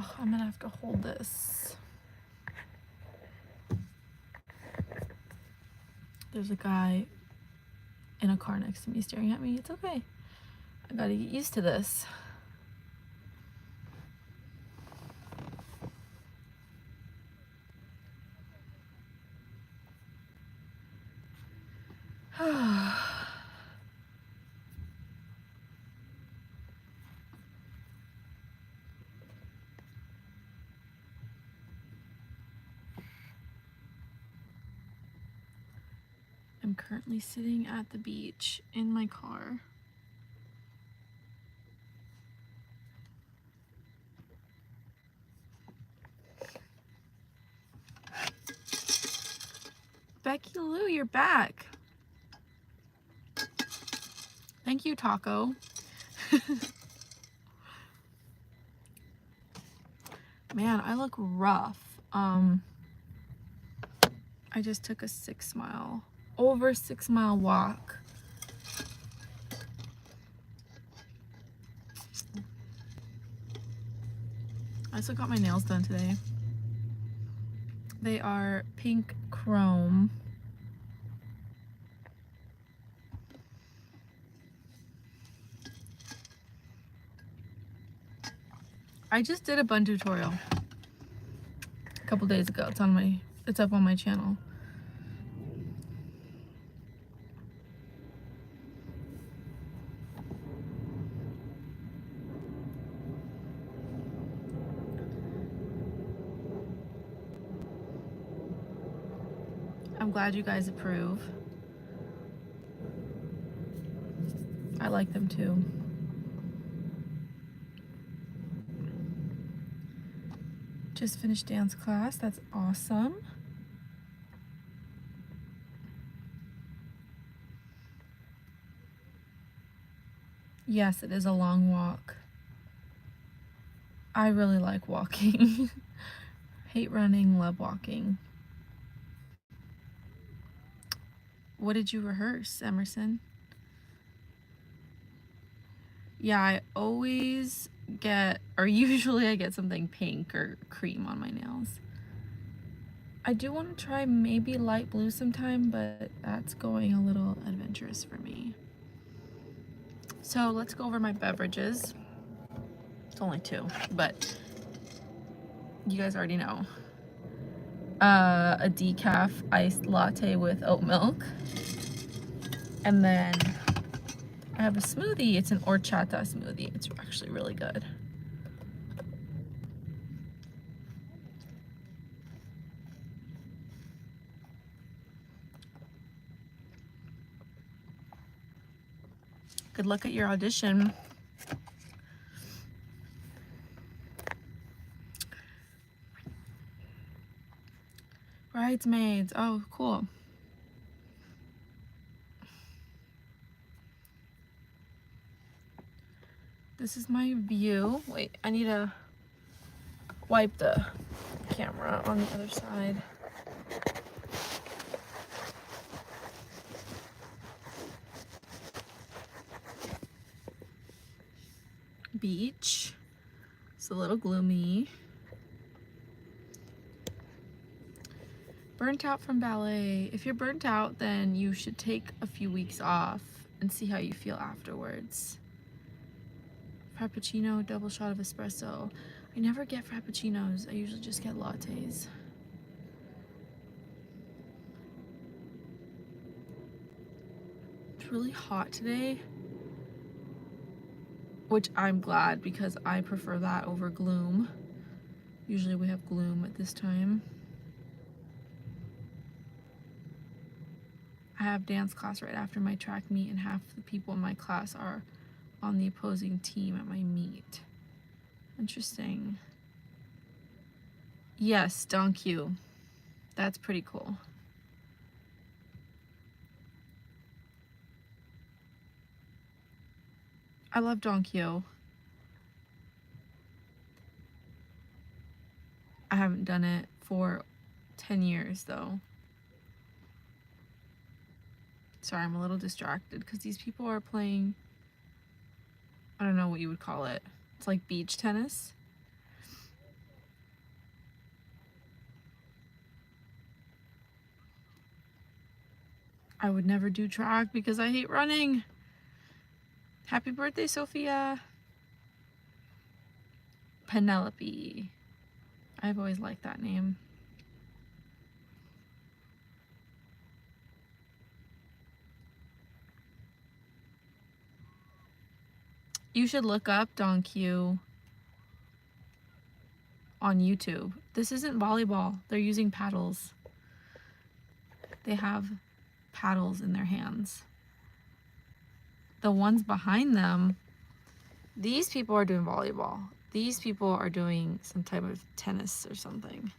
Oh, I'm gonna have to hold this. There's a guy in a car next to me staring at me. It's okay. I gotta get used to this. I'm currently sitting at the beach in my car. Becky Lou, you're back. Thank you, Taco. Man, I look rough. I just took a over 6 mile walk. I also got my nails done today. They are pink chrome. I just did a bun tutorial a couple days ago. It's up on my channel. I'm glad you guys approve. I like them too. Just finished dance class. That's awesome. Yes, it is a long walk. I really like walking. Hate running, love walking. What did you rehearse, Emerson? Yeah, I always usually I get something pink or cream on my nails. I do want to try maybe light blue sometime, but that's going a little adventurous for me. So let's go over my beverages. It's only 2, but you guys already know. A decaf iced latte with oat milk. And then I have a smoothie. It's an horchata smoothie. It's actually really good. Good luck at your audition. Bridesmaids. Oh, cool. This is my view. Wait, I need to wipe the camera on the other side. Beach. It's a little gloomy. Burnt out from ballet. If you're burnt out, then you should take a few weeks off and see how you feel afterwards. Frappuccino, double shot of espresso. I never get frappuccinos. I usually just get lattes. It's really hot today, which I'm glad because I prefer that over gloom. Usually we have gloom at this time. I have dance class right after my track meet, and half the people in my class are on the opposing team at my meet. Interesting. Yes, Donkey. That's pretty cool. I love Donkey. I haven't done it for 10 years though. Sorry, I'm a little distracted because these people are playing, I don't know what you would call it. It's like beach tennis. I would never do track because I hate running. Happy birthday, Sophia. Penelope. I've always liked that name. You should look up Don Q on YouTube. This isn't volleyball. They're using paddles. They have paddles in their hands. The ones behind them, these people are doing volleyball. These people are doing some type of tennis or something.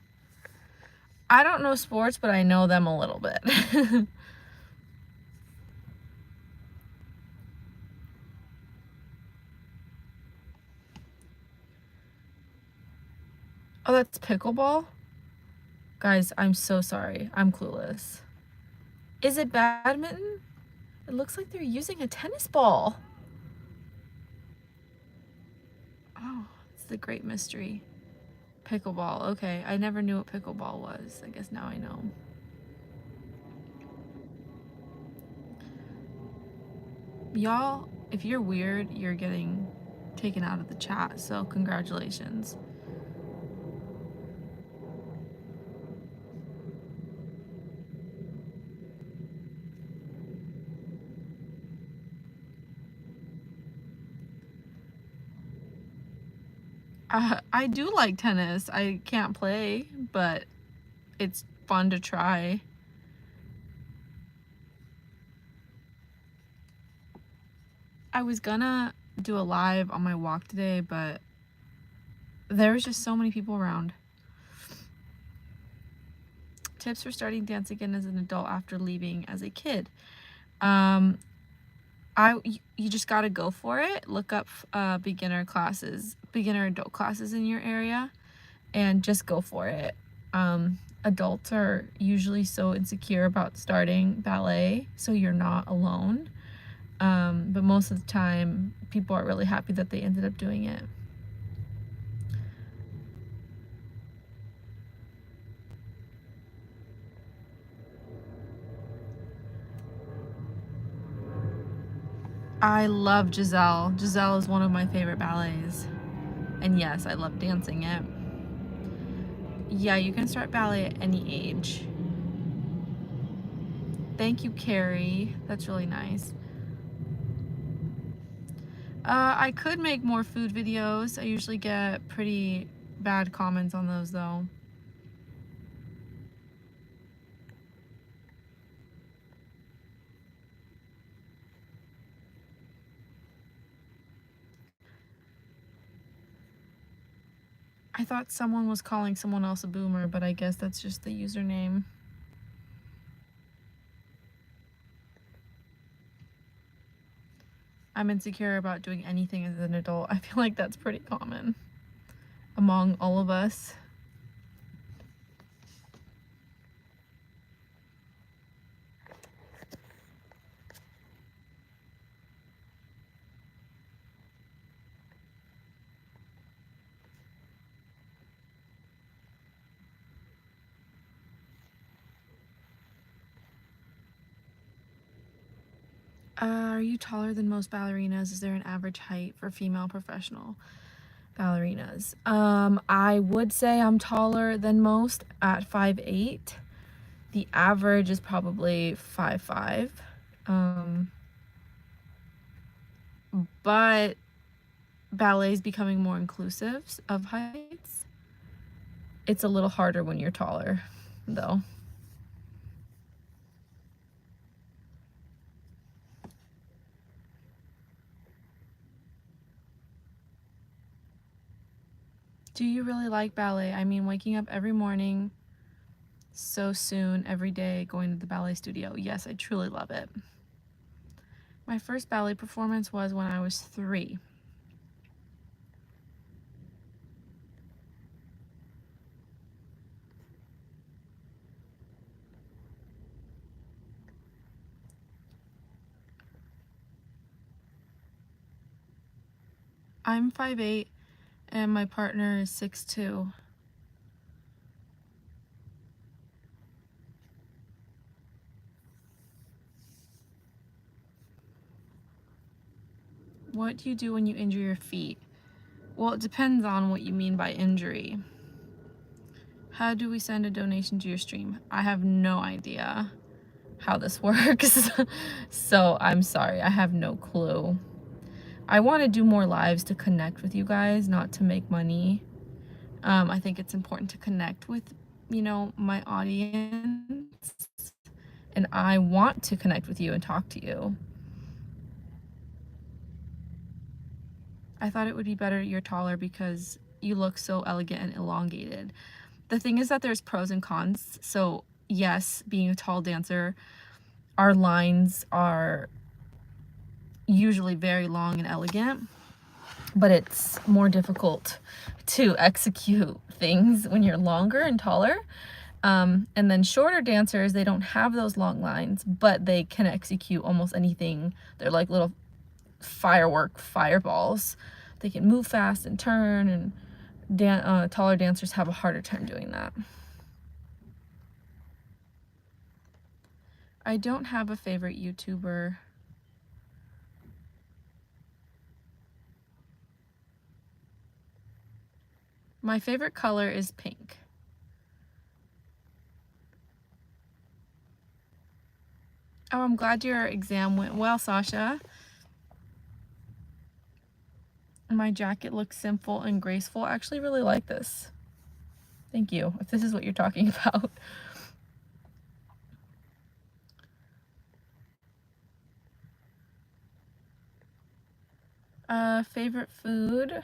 I don't know sports, but I know them a little bit. Oh, that's pickleball? Guys, I'm so sorry. I'm clueless. Is it badminton? It looks like they're using a tennis ball. Oh, it's the great mystery. Pickleball. Okay, I never knew what pickleball was. I guess now I know. Y'all, if you're weird, you're getting taken out of the chat, so congratulations. I do like tennis. I can't play, but it's fun to try. I was gonna do a live on my walk today, but there was just so many people around. Tips for starting dance again as an adult after leaving as a kid. You just gotta go for it. Look up beginner adult classes in your area, and just go for it. Adults are usually so insecure about starting ballet, so you're not alone. But most of the time, people are really happy that they ended up doing it. I love Giselle. Giselle is one of my favorite ballets. And yes, I love dancing it. Yeah, you can start ballet at any age. Thank you, Carrie. That's really nice. I could make more food videos. I usually get pretty bad comments on those though. I thought someone was calling someone else a boomer, but I guess that's just the username. I'm insecure about doing anything as an adult. I feel like that's pretty common among all of us. Are you taller than most ballerinas? Is there an average height for female professional ballerinas? I would say I'm taller than most at 5'8". The average is probably 5'5". But ballet is becoming more inclusive of heights. It's a little harder when you're taller, though. Do you really like ballet? I mean, waking up every morning so soon, every day, going to the ballet studio. Yes, I truly love it. My first ballet performance was when I was 3. I'm 5'8", and my partner is 6'2". What do you do when you injure your feet? Well, it depends on what you mean by injury. How do we send a donation to your stream? I have no idea how this works. So I'm sorry, I have no clue. I want to do more lives to connect with you guys, not to make money. I think it's important to connect with, you know, my audience. And I want to connect with you and talk to you. I thought it would be better you're taller because you look so elegant and elongated. The thing is that there's pros and cons. So yes, being a tall dancer, our lines are usually very long and elegant, but it's more difficult to execute things when you're longer and taller. And then shorter dancers, they don't have those long lines, but they can execute almost anything. They're like little fireballs. They can move fast and turn, and taller dancers have a harder time doing that. I don't have a favorite YouTuber. My favorite color is pink. Oh, I'm glad your exam went well, Sasha. My jacket looks simple and graceful. I actually really like this. Thank you, if this is what you're talking about. Favorite food?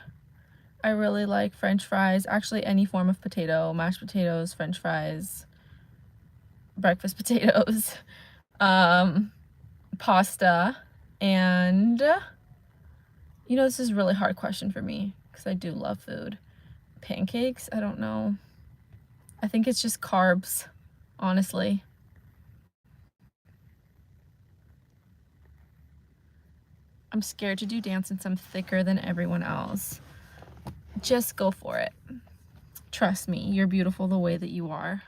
I really like French fries. Actually, any form of potato, mashed potatoes, French fries, breakfast potatoes, pasta, and you know, this is a really hard question for me because I do love food. Pancakes? I don't know. I think it's just carbs, honestly. I'm scared to do dance since I'm thicker than everyone else. Just go for it. Trust me, you're beautiful the way that you are.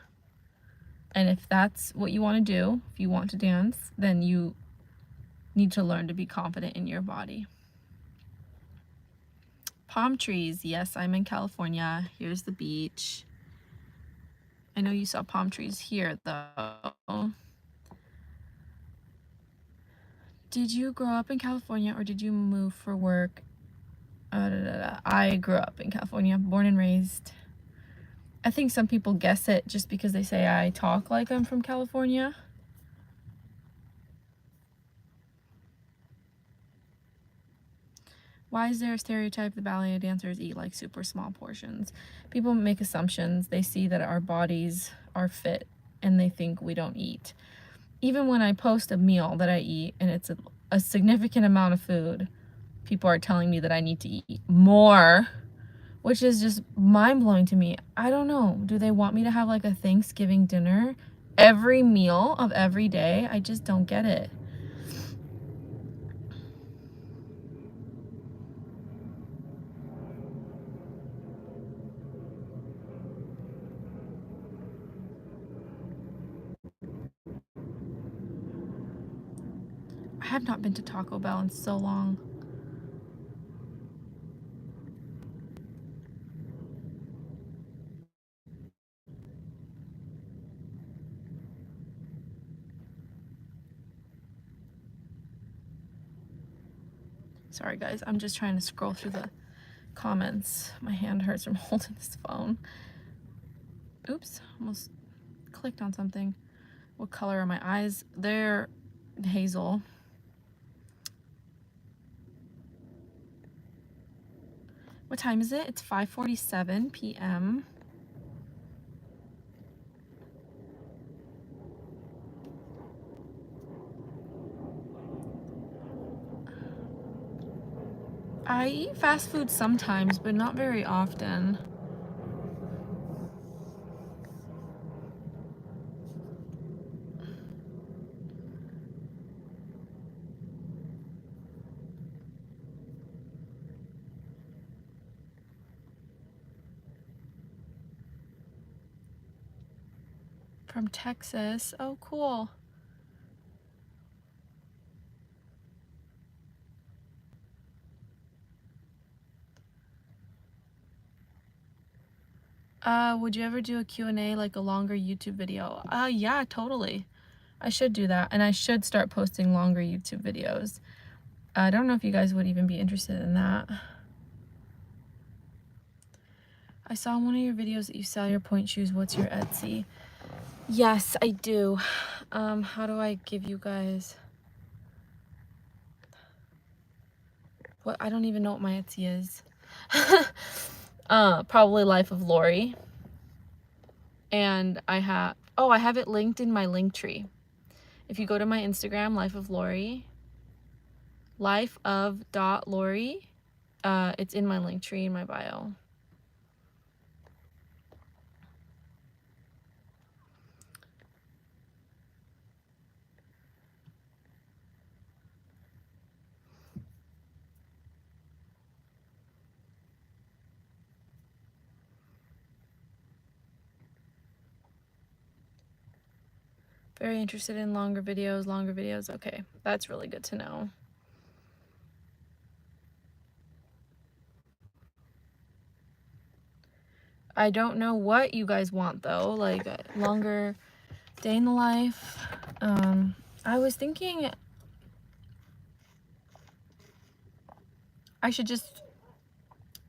And if that's what you want to do, if you want to dance, then you need to learn to be confident in your body. Palm trees. Yes, I'm in California. Here's the beach. I know you saw palm trees here, though. Did you grow up in California or did you move for work? I grew up in California, born and raised. I think some people guess it just because they say I talk like I'm from California. Why is there a stereotype that ballet dancers eat like super small portions? People make assumptions. They see that our bodies are fit and they think we don't eat. Even when I post a meal that I eat and it's a significant amount of food, people are telling me that I need to eat more, which is just mind-blowing to me. I don't know. Do they want me to have like a Thanksgiving dinner every meal of every day? I just don't get it. I have not been to Taco Bell in so long. Sorry guys, I'm just trying to scroll through the comments. My hand hurts from holding this phone. Oops, almost clicked on something. What color are my eyes? They're hazel. What time is it? It's 5:47 p.m. I eat fast food sometimes, but not very often. From Texas. Oh, cool. Would you ever do a Q&A, like a longer YouTube video? Yeah, totally. I should do that, and I should start posting longer YouTube videos. I don't know if you guys would even be interested in that. I saw in one of your videos that you sell your point shoes. What's your Etsy? Yes, I do. How do I give you guys... What? I don't even know what my Etsy is. Probably Life of Lori. And I have... Oh, I have it linked in my link tree. If you go to my Instagram, Life of Lori, life.of.lori, it's in my link tree in my bio. Very interested in longer videos. Okay, that's really good to know. I don't know what you guys want though, like longer day in the life. I was thinking I should just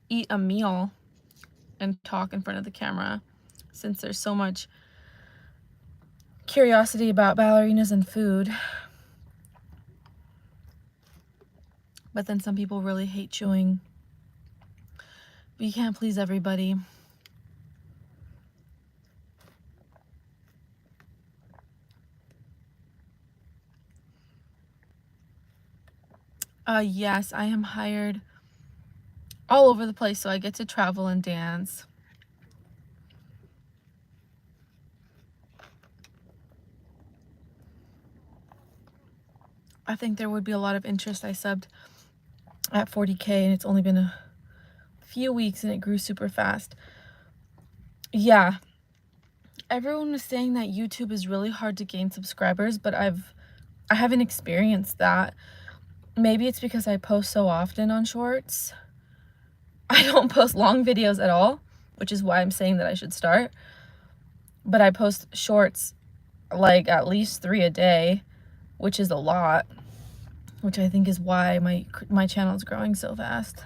eat a meal and talk in front of the camera, since there's so much curiosity about ballerinas and food. But then some people really hate chewing. But you can't please everybody. Yes, I am hired all over the place, so I get to travel and dance. I think there would be a lot of interest. I subbed at 40K and it's only been a few weeks and it grew super fast. Yeah, everyone was saying that YouTube is really hard to gain subscribers, but I haven't experienced that. Maybe it's because I post so often on shorts. I don't post long videos at all, which is why I'm saying that I should start. But I post shorts like at least 3 a day, which is a lot, which I think is why my channel is growing so fast.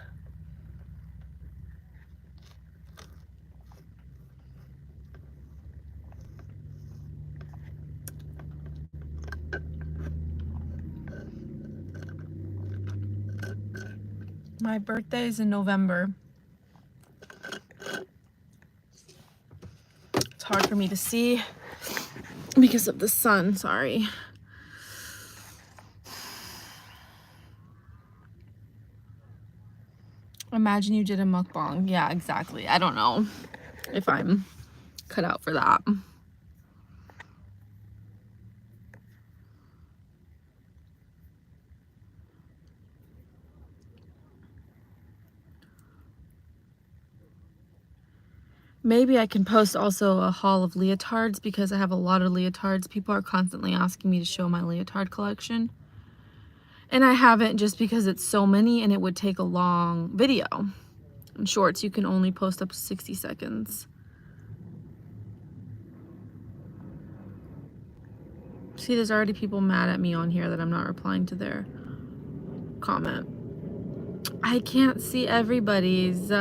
My birthday is in November. It's hard for me to see because of the sun, sorry. Imagine you did a mukbang. Yeah, exactly. I don't know if I'm cut out for that. Maybe I can post also a haul of leotards because I have a lot of leotards. People are constantly asking me to show my leotard collection. And I haven't, just because it's so many and it would take a long video. In shorts, you can only post up to 60 seconds. See, there's already people mad at me on here that I'm not replying to their comment. I can't see everybody's.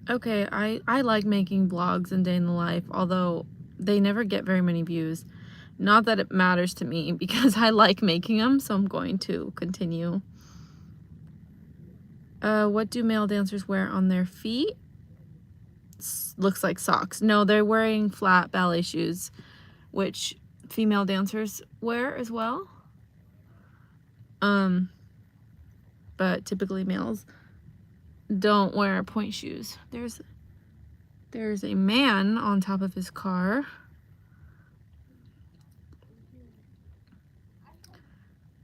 Okay, I like making vlogs and day in the life, although they never get very many views. Not that it matters to me because I like making them, so I'm going to continue. What do male dancers wear on their feet? Looks like socks. No, they're wearing flat ballet shoes, which female dancers wear as well. But typically males don't wear point shoes. There's a man on top of his car.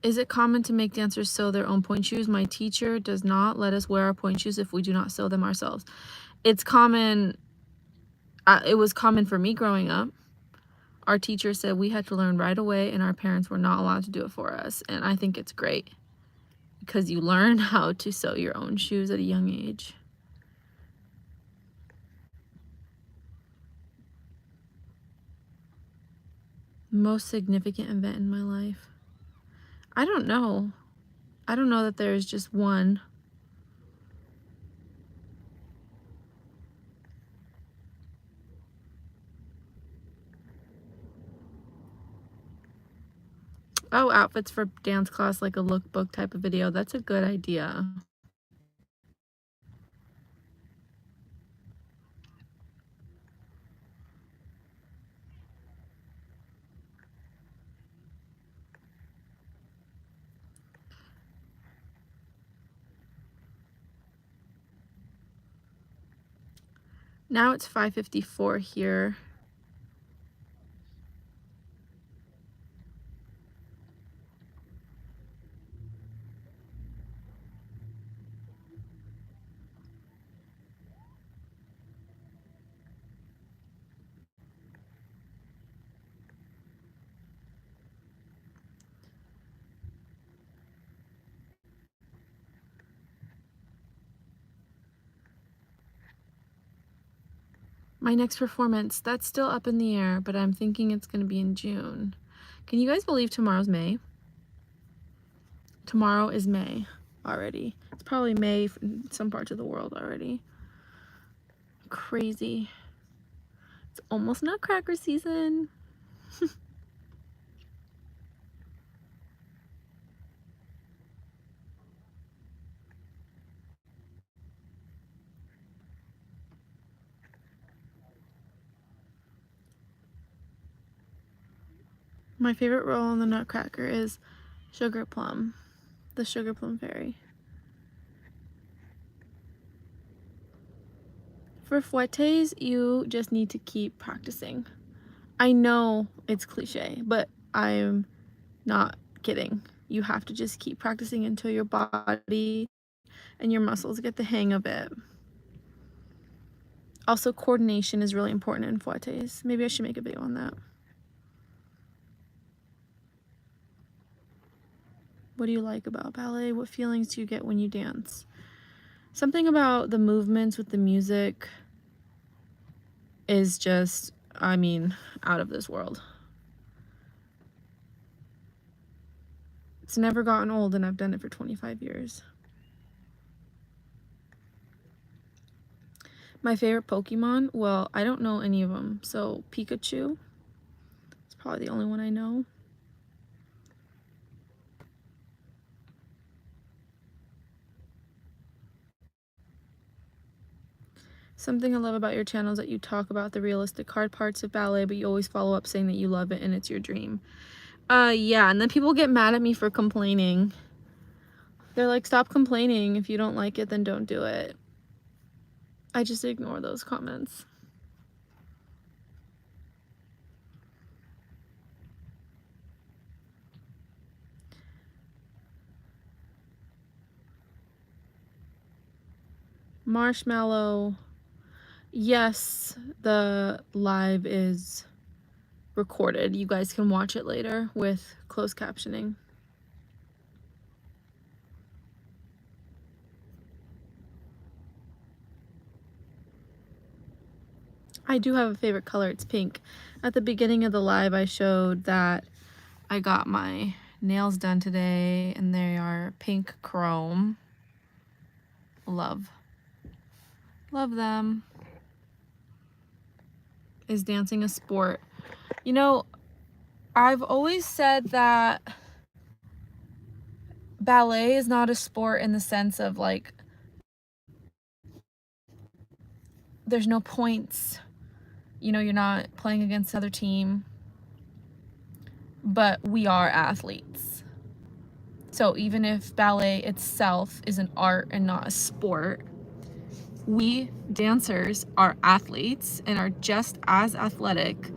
Is it common to make dancers sew their own point shoes? My teacher does not let us wear our point shoes if we do not sew them ourselves. It's common It was common for me growing up. Our teacher said we had to learn right away, and our parents were not allowed to do it for us. And I think it's great because you learn how to sew your own shoes at a young age. Most significant event in my life. I don't know. I don't know that there's just one. Oh, outfits for dance class, like a lookbook type of video. That's a good idea. Now it's 5:54 here. My next performance, that's still up in the air, but I'm thinking it's going to be in June. Can you guys believe tomorrow's May? Tomorrow is May already. It's probably May in some parts of the world already. Crazy. It's almost Nutcracker season. My favorite role in the Nutcracker is Sugar Plum, the Sugar Plum Fairy. For fouettes, you just need to keep practicing. I know it's cliche, but I'm not kidding. You have to just keep practicing until your body and your muscles get the hang of it. Also, coordination is really important in fouettes. Maybe I should make a video on that. What do you like about ballet? What feelings do you get when you dance? Something about the movements with the music is just, I mean, out of this world. It's never gotten old, and I've done it for 25 years. My favorite Pokemon? Well, I don't know any of them. So Pikachu is probably the only one I know. Something I love about your channel is that you talk about the realistic hard parts of ballet, but you always follow up saying that you love it and it's your dream. Yeah, and then people get mad at me for complaining. They're like, stop complaining. If you don't like it, then don't do it. I just ignore those comments. Marshmallow. Yes, the live is recorded. You guys can watch it later with closed captioning. I do have a favorite color. It's pink. At the beginning of the live, I showed that I got my nails done today, and they are pink chrome. Love them. Is dancing a sport? You know, I've always said that ballet is not a sport in the sense of like there's no points, you know, you're not playing against another team, but we are athletes. So even if ballet itself is an art and not a sport, we dancers are athletes and are just as athletic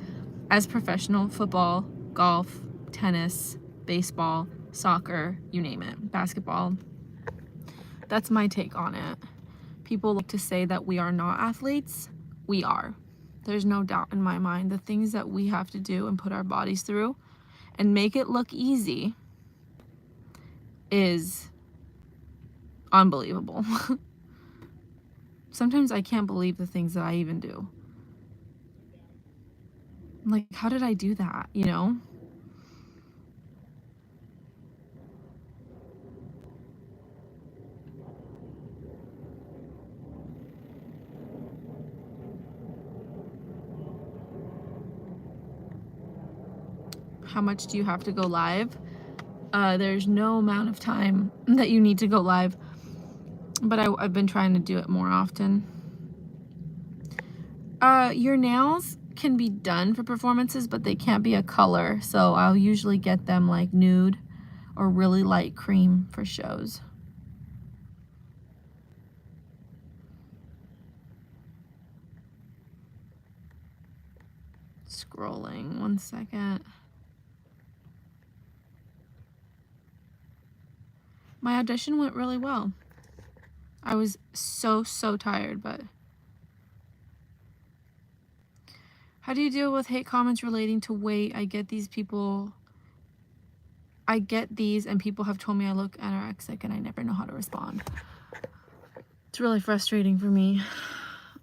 as professional football, golf, tennis, baseball, soccer, you name it, basketball. That's my take on it. People like to say that we are not athletes. We are. There's no doubt in my mind. The things that we have to do and put our bodies through and make it look easy is unbelievable. Sometimes I can't believe the things that I even do. Like, how did I do that, you know? How much do you have to go live? There's no amount of time that you need to go live, but I've been trying to do it more often. Your nails can be done for performances, but they can't be a color, so I'll usually get them like nude or really light cream for shows. Scrolling, 1 second. My audition went really well. I was so tired, but how do you deal with hate comments relating to weight? I get these and people have told me I look anorexic and I never know how to respond. It's really frustrating for me.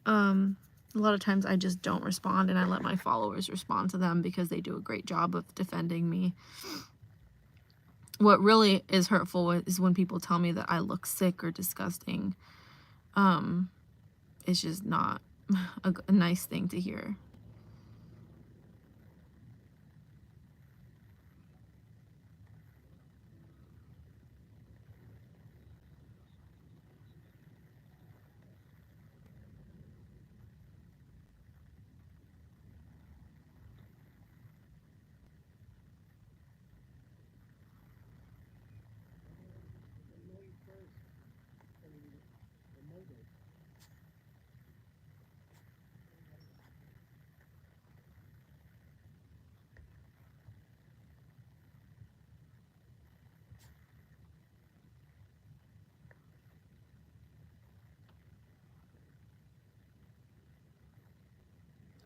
A lot of times I just don't respond and I let my followers respond to them because they do a great job of defending me. What really is hurtful is when people tell me that I look sick or disgusting. It's just not a nice thing to hear.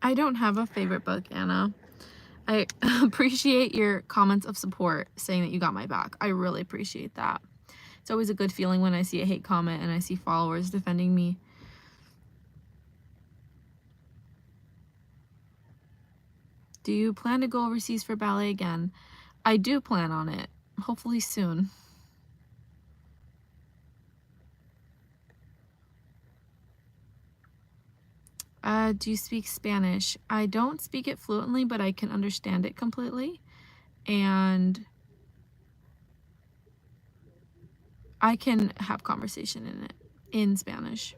I don't have a favorite book, Anna. I appreciate your comments of support saying that you got my back. I really appreciate that. It's always a good feeling when I see a hate comment and I see followers defending me. Do you plan to go overseas for ballet again? I do plan on it. Hopefully soon. Do you speak Spanish? I don't speak it fluently, but I can understand it completely. And I can have conversation in Spanish.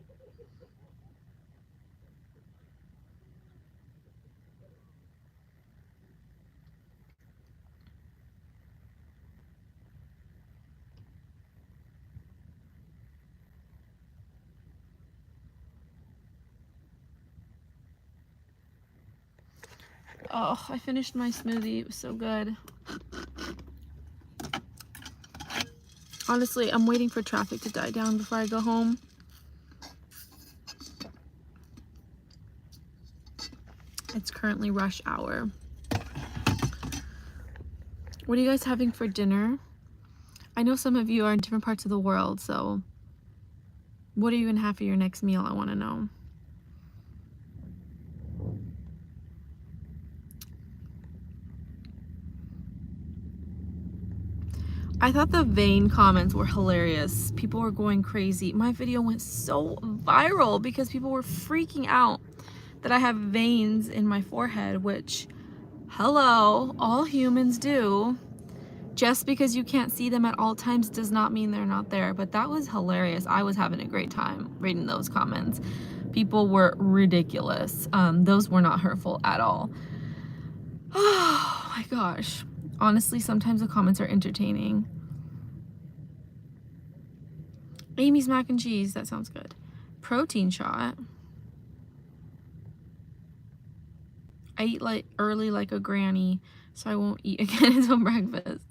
Oh, I finished my smoothie. It was so good. Honestly, I'm waiting for traffic to die down before I go home. It's currently rush hour. What are you guys having for dinner? I know some of you are in different parts of the world, so what are you gonna have for your next meal? I want to know. I thought the vein comments were hilarious. People were going crazy. My video went so viral because people were freaking out that I have veins in my forehead, which, hello, all humans do. Just because you can't see them at all times does not mean they're not there. But that was hilarious. I was having a great time reading those comments. People were ridiculous. Those were not hurtful at all. Oh my gosh. Honestly, sometimes the comments are entertaining. Amy's mac and cheese, that sounds good. Protein shot. I eat like early like a granny, so I won't eat again until breakfast.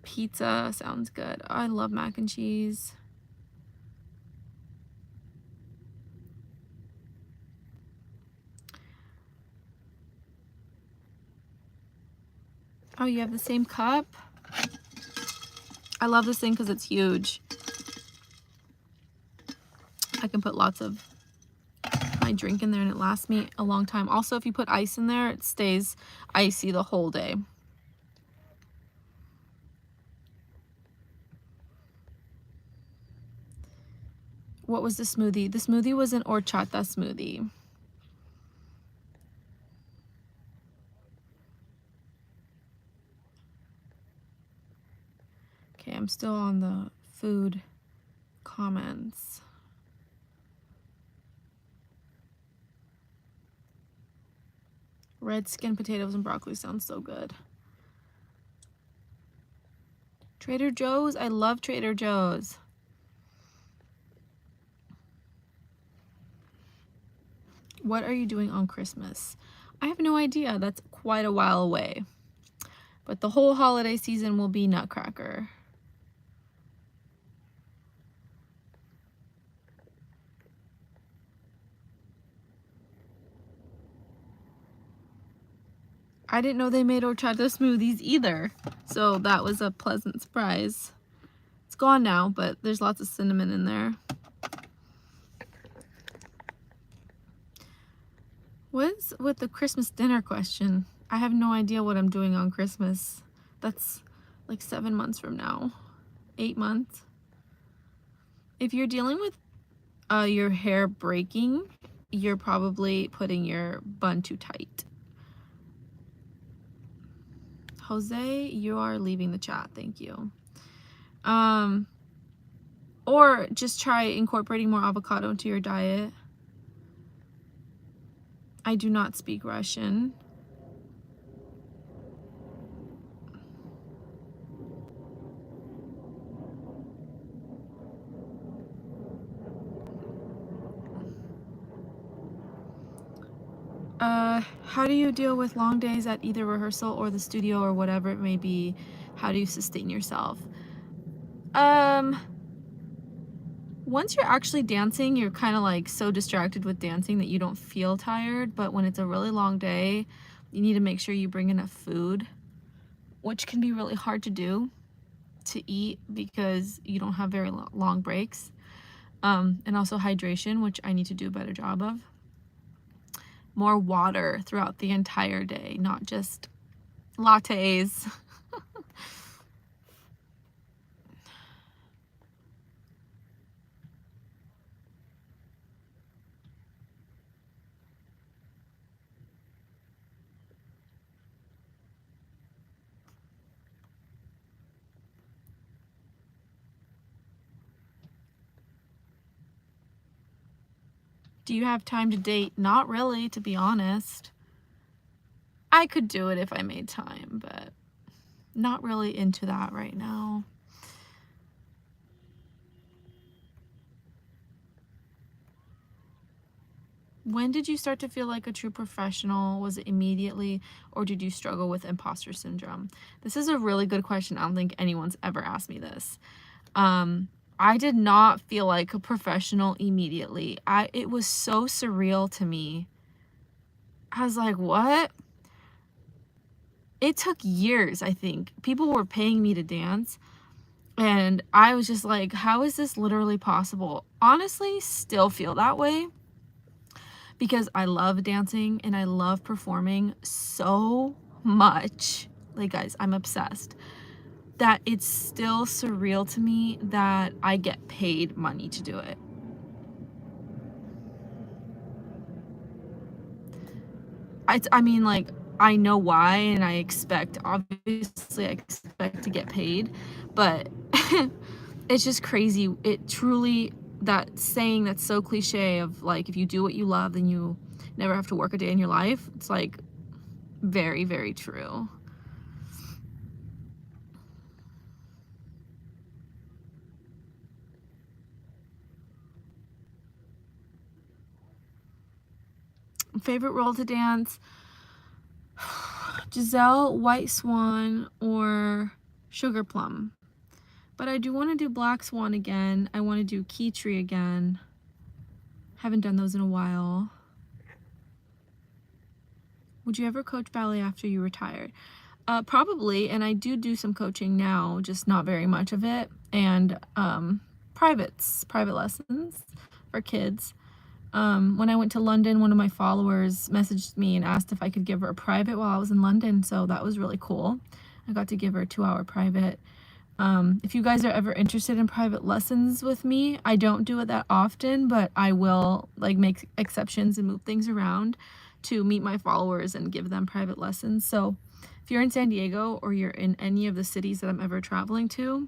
Pizza sounds good. I love mac and cheese. Oh, you have the same cup? I love this thing because it's huge. I can put lots of my drink in there and it lasts me a long time. Also, if you put ice in there, it stays icy the whole day. What was the smoothie? The smoothie was an horchata smoothie. Okay, I'm still on the food comments. Red skin potatoes and broccoli sounds so good. Trader Joe's? I love Trader Joe's. What are you doing on Christmas? I have no idea. That's quite a while away. But the whole holiday season will be Nutcracker. I didn't know they made horchata smoothies either. So that was a pleasant surprise. It's gone now, but there's lots of cinnamon in there. What's with the Christmas dinner question? I have no idea what I'm doing on Christmas. That's like 7 months from now. 8 months. If you're dealing with your hair breaking, you're probably putting your bun too tight. Jose, you are leaving the chat. Thank you. Or just try incorporating more avocado into your diet. I do not speak Russian. How do you deal with long days at either rehearsal or the studio or whatever it may be? How do you sustain yourself? Once you're actually dancing, you're kind of like so distracted with dancing that you don't feel tired. But when it's a really long day, you need to make sure you bring enough food, which can be really hard to do, to eat because you don't have very long breaks. And also hydration, which I need to do a better job of. More water throughout the entire day, not just lattes. Do you have time to date? Not really, to be honest. I could do it if I made time, but not really into that right now. When did you start to feel like a true professional? Was it immediately, or did you struggle with imposter syndrome? This is a really good question. I don't think anyone's ever asked me this. I did not feel like a professional immediately. It was so surreal to me. I was like, what? It took years, I think. People were paying me to dance, and I was just like, how is this literally possible? Honestly, still feel that way because I love dancing and I love performing so much. Like, guys, I'm obsessed. That it's still surreal to me that I get paid money to do it. I mean, like, I know why, and obviously I expect to get paid, but it's just crazy. It truly, that saying that's so cliche of like, if you do what you love, then you never have to work a day in your life. It's like very, very true. Favorite role to dance? Giselle, White Swan, or Sugar Plum. But I do want to do Black Swan again. I want to do Key Tree again. Haven't done those in a while. Would you ever coach ballet after you retired? Probably, and I do some coaching now, just not very much of it, and private lessons for kids. When I went to London, one of my followers messaged me and asked if I could give her a private while I was in London, so that was really cool. I got to give her a 2-hour private. If you guys are ever interested in private lessons with me, I don't do it that often, but I will like make exceptions and move things around to meet my followers and give them private lessons. So if you're in San Diego or you're in any of the cities that I'm ever traveling to,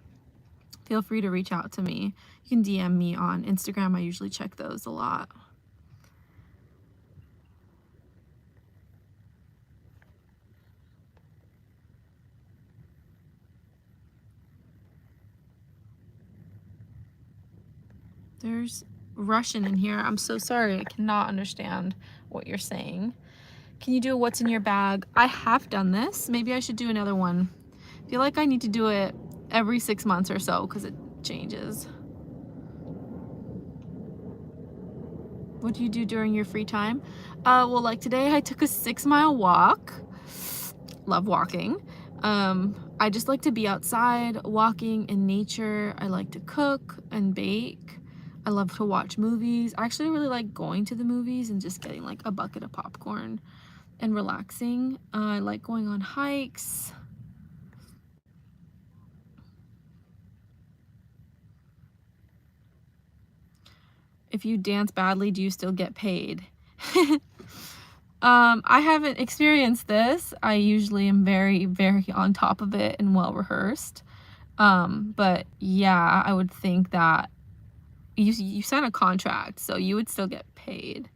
feel free to reach out to me. You can DM me on Instagram. I usually check those a lot. There's Russian in here. I'm so sorry. I cannot understand what you're saying. Can you do a what's in your bag? I have done this. Maybe I should do another one. I feel like I need to do it every 6 months or so because it changes. What do you do during your free time? Well, like today I took a 6-mile walk. Love walking. I just like to be outside, walking in nature. I like to cook and bake. I love to watch movies. I actually really like going to the movies and just getting like a bucket of popcorn and relaxing. I like going on hikes. If you dance badly, do you still get paid? I haven't experienced this. I usually am very, very on top of it and well rehearsed. But yeah, I would think that you sign a contract, so you would still get paid.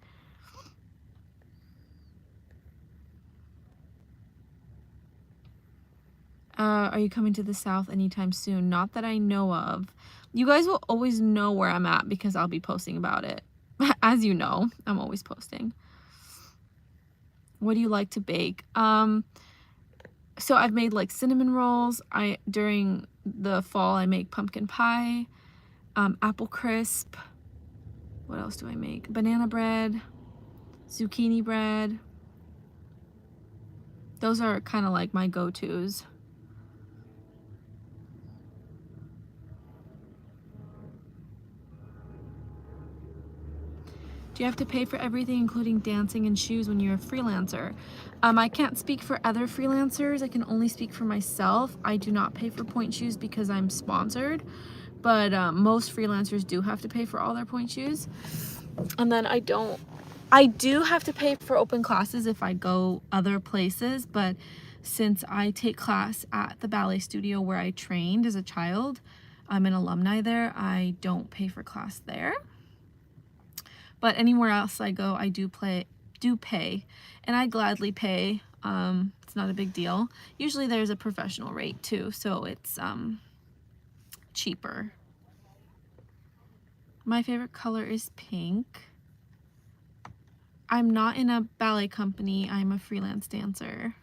Are you coming to the South anytime soon? Not that I know of. You guys will always know where I'm at because I'll be posting about it. As you know, I'm always posting. What do you like to bake? So I've made like cinnamon rolls. During the fall I make pumpkin pie, apple crisp. What else do I make? Banana bread, zucchini bread. Those are kind of like my go-tos. Do you have to pay for everything, including dancing and shoes, when you're a freelancer? I can't speak for other freelancers. I can only speak for myself. I do not pay for point shoes because I'm sponsored, but most freelancers do have to pay for all their point shoes. And then I do have to pay for open classes if I go other places, but since I take class at the ballet studio where I trained as a child, I'm an alumni there, I don't pay for class there. But anywhere else I go, I do pay, and I gladly pay. It's not a big deal. Usually there's a professional rate too, so it's cheaper. My favorite color is pink. I'm not in a ballet company. I'm a freelance dancer.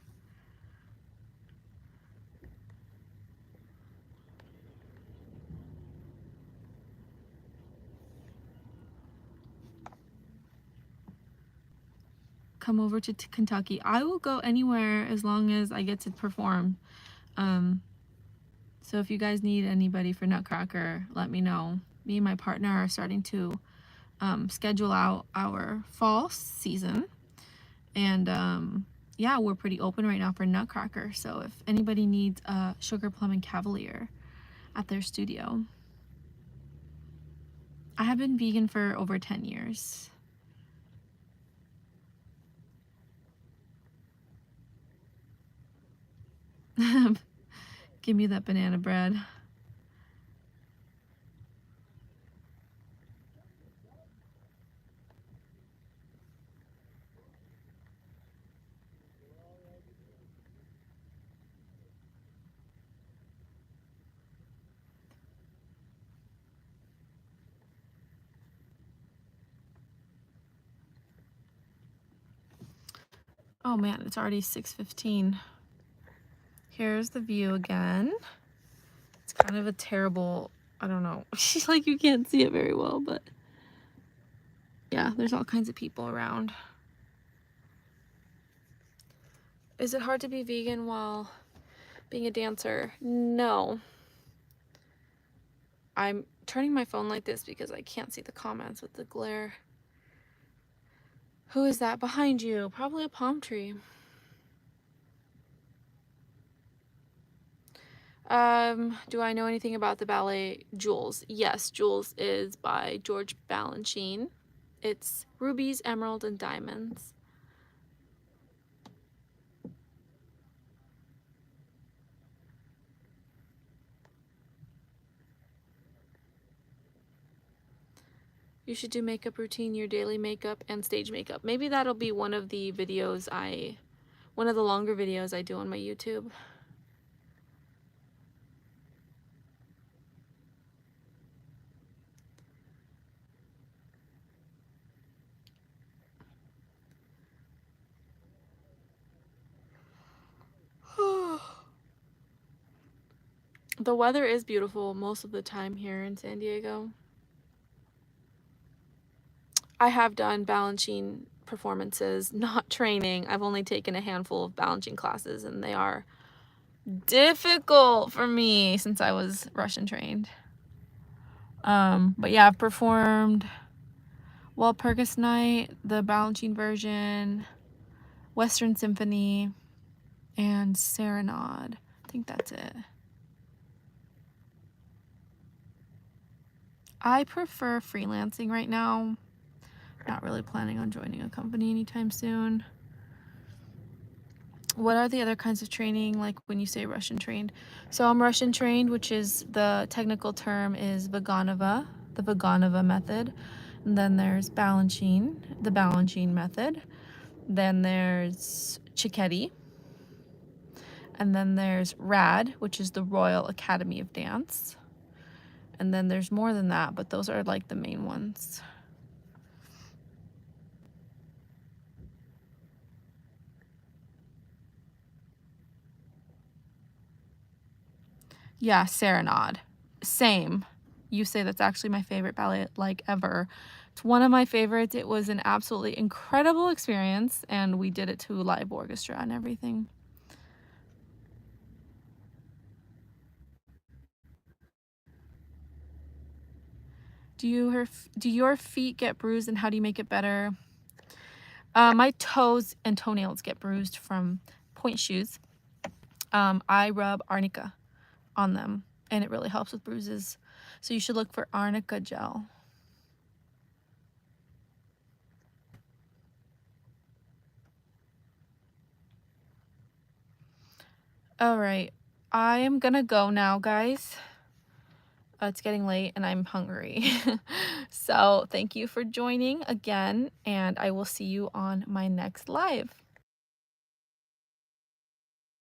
Come over to Kentucky. I will go anywhere as long as I get to perform. So if you guys need anybody for Nutcracker, let me know. Me and my partner are starting to schedule out our fall season, and yeah, we're pretty open right now for Nutcracker. So if anybody needs a Sugar Plum and Cavalier at their studio. I have been vegan for over 10 years. Give me that banana bread. Oh man, it's already 6:15. Here's the view again. It's kind of a terrible, I don't know, like you can't see it very well, but yeah, there's all kinds of people around. Is it hard to be vegan while being a dancer. No. I'm turning my phone like this because I can't see the comments with the glare. Who is that behind you? Probably a palm tree. Do I know anything about the ballet Jules? Yes, Jules is by George Balanchine. It's rubies, emerald, and diamonds. You should do makeup routine, your daily makeup, and stage makeup. Maybe that'll be one of the videos one of the longer videos I do on my YouTube. The weather is beautiful most of the time here in San Diego. I have done Balanchine performances, not training. I've only taken a handful of Balanchine classes, and they are difficult for me since I was Russian trained. But yeah, I've performed Walpurgis Night, the Balanchine version, Western Symphony, and Serenade. I think that's it. I prefer freelancing right now. Not really planning on joining a company anytime soon. What are the other kinds of training, like when you say Russian trained? So I'm Russian trained, which is the technical term is Vaganova, the Vaganova method. And then there's Balanchine, the Balanchine method. Then there's Cicchetti. And then there's RAD, which is the Royal Academy of Dance. And then there's more than that, but those are like the main ones. Yeah, Serenade. Same. You say that's actually my favorite ballet like ever. It's one of my favorites. It was an absolutely incredible experience, and we did it to live orchestra and everything. Do your feet get bruised, and how do you make it better? My toes and toenails get bruised from point shoes. I rub arnica on them, and it really helps with bruises. So you should look for arnica gel. All right, I am gonna go now, guys. It's getting late and I'm hungry. So thank you for joining again, and I will see you on my next live.